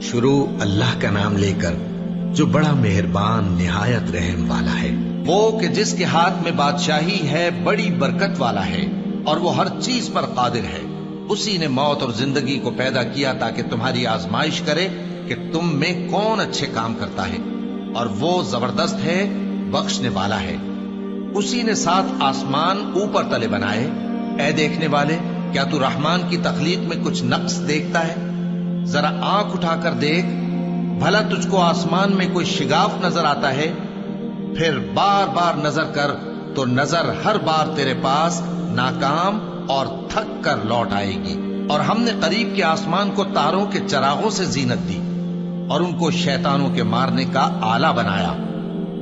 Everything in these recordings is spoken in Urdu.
شروع اللہ کا نام لے کر جو بڑا مہربان نہایت رحم والا ہے۔ وہ کہ جس کے ہاتھ میں بادشاہی ہے بڑی برکت والا ہے اور وہ ہر چیز پر قادر ہے۔ اسی نے موت اور زندگی کو پیدا کیا تاکہ تمہاری آزمائش کرے کہ تم میں کون اچھے کام کرتا ہے، اور وہ زبردست ہے، بخشنے والا ہے۔ اسی نے 7 آسمان اوپر تلے بنائے۔ اے دیکھنے والے، کیا تو رحمان کی تخلیق میں کچھ نقص دیکھتا ہے؟ ذرا آنکھ اٹھا کر دیکھ، بھلا تجھ کو آسمان میں کوئی شگاف نظر آتا ہے؟ پھر بار بار نظر کر تو نظر ہر بار تیرے پاس ناکام اور تھک کر لوٹ آئے گی۔ اور ہم نے قریب کے آسمان کو تاروں کے چراغوں سے زینت دی اور ان کو شیطانوں کے مارنے کا آلہ بنایا،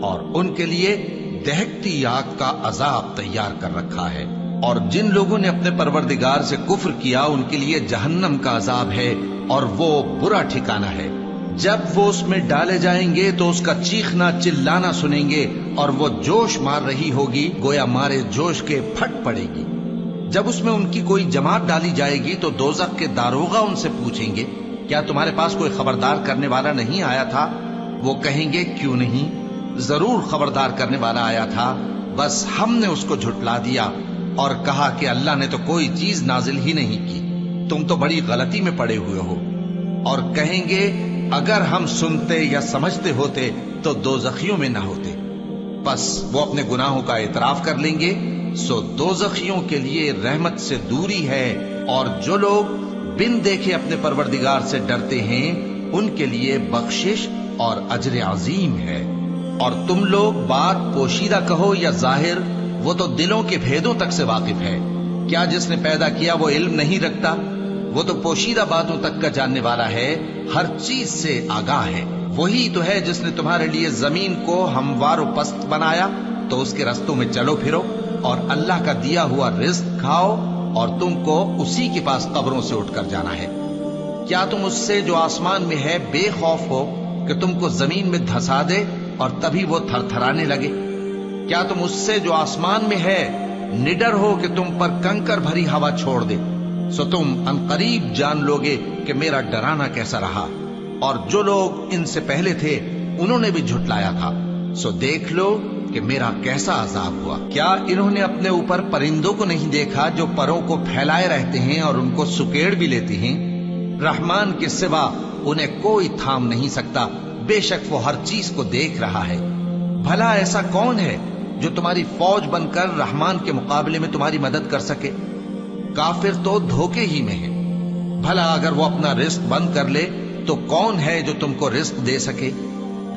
اور ان کے لیے دہکتی آگ کا عذاب تیار کر رکھا ہے۔ اور جن لوگوں نے اپنے پروردگار سے کفر کیا ان کے لیے جہنم کا عذاب ہے، اور وہ برا ٹھکانہ ہے۔ جب وہ اس میں ڈالے جائیں گے تو اس کا چیخنا چلانا سنیں گے، اور وہ جوش مار رہی ہوگی گویا مارے جوش کے پھٹ پڑے گی۔ جب اس میں ان کی کوئی جماعت ڈالی جائے گی تو دوزخ کے داروغہ ان سے پوچھیں گے، کیا تمہارے پاس کوئی خبردار کرنے والا نہیں آیا تھا؟ وہ کہیں گے، کیوں نہیں، ضرور خبردار کرنے والا آیا تھا، بس ہم نے اس کو جھٹلا دیا اور کہا کہ اللہ نے تو کوئی چیز نازل ہی نہیں کی، تم تو بڑی غلطی میں پڑے ہوئے ہو۔ اور کہیں گے، اگر ہم سنتے یا سمجھتے ہوتے تو دوزخیوں میں نہ ہوتے۔ بس وہ اپنے گناہوں کا اعتراف کر لیں گے، سو دوزخیوں کے لیے رحمت سے دوری ہے، اور جو لوگ بن دیکھے اپنے پروردگار سے ڈرتے ہیں ان کے لیے بخشش اور اجر عظیم ہے۔ اور تم لوگ بات پوشیدہ کہو یا ظاہر، وہ تو دلوں کے بھیدوں تک سے واقف ہے۔ کیا جس نے پیدا کیا وہ علم نہیں رکھتا؟ وہ تو پوشیدہ باتوں تک کا جاننے والا ہے، ہر چیز سے آگاہ ہے۔ وہی تو ہے جس نے تمہارے لیے زمین کو ہموار و پست بنایا تو اس کے رستوں میں چلو پھرو، اور اللہ کا دیا ہوا رزق کھاؤ، اور تم کو اسی کے پاس قبروں سے اٹھ کر جانا ہے۔ کیا تم اس سے جو آسمان میں ہے بے خوف ہو کہ تم کو زمین میں دھسا دے اور تبھی وہ تھر تھرانے لگے؟ کیا تم اس سے جو آسمان میں ہے نڈر ہو کہ تم پر کنکر بھری ہوا چھوڑ دے؟ سو تم عنقریب جان لوگے کہ میرا ڈرانا کیسا رہا۔ اور جو لوگ ان سے پہلے تھے انہوں نے بھی جھٹلایا تھا، سو دیکھ لو کہ میرا کیسا عذاب ہوا۔ کیا انہوں نے اپنے اوپر پرندوں کو نہیں دیکھا جو پروں کو پھیلائے رہتے ہیں اور ان کو سکیڑ بھی لیتے ہیں؟ رحمان کے سوا انہیں کوئی تھام نہیں سکتا، بے شک وہ ہر چیز کو دیکھ رہا ہے۔ بھلا ایسا کون ہے جو تمہاری فوج بن کر رحمان کے مقابلے میں تمہاری مدد کر سکے؟ کافر تو دھوکے ہی میں ہے۔ بھلا اگر وہ اپنا رزق بند کر لے تو کون ہے جو تم کو رزق دے سکے؟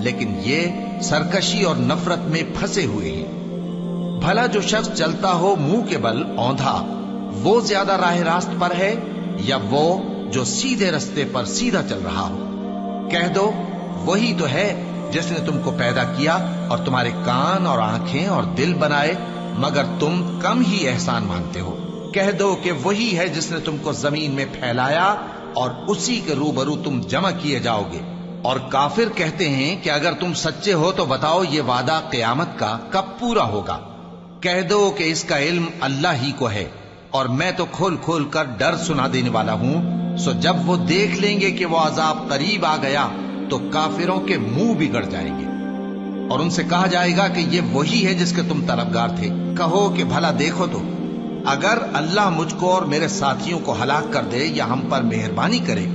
لیکن یہ سرکشی اور نفرت میں پھنسے ہوئے ہیں۔ بھلا جو شخص چلتا ہو منہ کے بل اوندھا، وہ زیادہ راہ راست پر ہے یا وہ جو سیدھے رستے پر سیدھا چل رہا ہو؟ کہہ دو، وہی تو ہے جس نے تم کو پیدا کیا اور تمہارے کان اور آنکھیں اور دل بنائے، مگر تم کم ہی احسان مانتے ہو۔ کہہ دو کہ وہی ہے جس نے تم کو زمین میں پھیلایا اور اسی کے روبرو تم جمع کیے جاؤ گے۔ اور کافر کہتے ہیں کہ اگر تم سچے ہو تو بتاؤ یہ وعدہ قیامت کا کب پورا ہوگا؟ کہہ دو کہ اس کا علم اللہ ہی کو ہے، اور میں تو کھول کھول کر ڈر سنا دینے والا ہوں۔ سو جب وہ دیکھ لیں گے کہ وہ عذاب قریب آ گیا تو کافروں کے منہ بگڑ جائیں گے، اور ان سے کہا جائے گا کہ یہ وہی ہے جس کے تم طلبگار تھے۔ کہو کہ بھلا دیکھو تو، اگر اللہ مجھ کو اور میرے ساتھیوں کو ہلاک کر دے یا ہم پر مہربانی کرے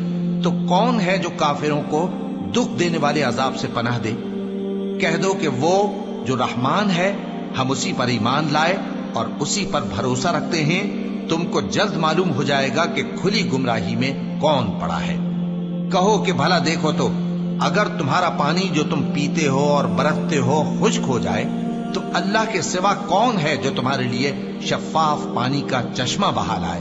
تو کون ہے جو کافروں کو دکھ دینے والے عذاب سے پناہ دے؟ کہہ دو کہ وہ جو رحمان ہے، ہم اسی پر ایمان لائے اور اسی پر بھروسہ رکھتے ہیں۔ تم کو جلد معلوم ہو جائے گا کہ کھلی گمراہی میں کون پڑا ہے۔ کہو کہ بھلا دیکھو تو، اگر تمہارا پانی جو تم پیتے ہو اور برتتے ہو خشک ہو جائے تو اللہ کے سوا کون ہے جو تمہارے لیے شفاف پانی کا چشمہ بہا لائے؟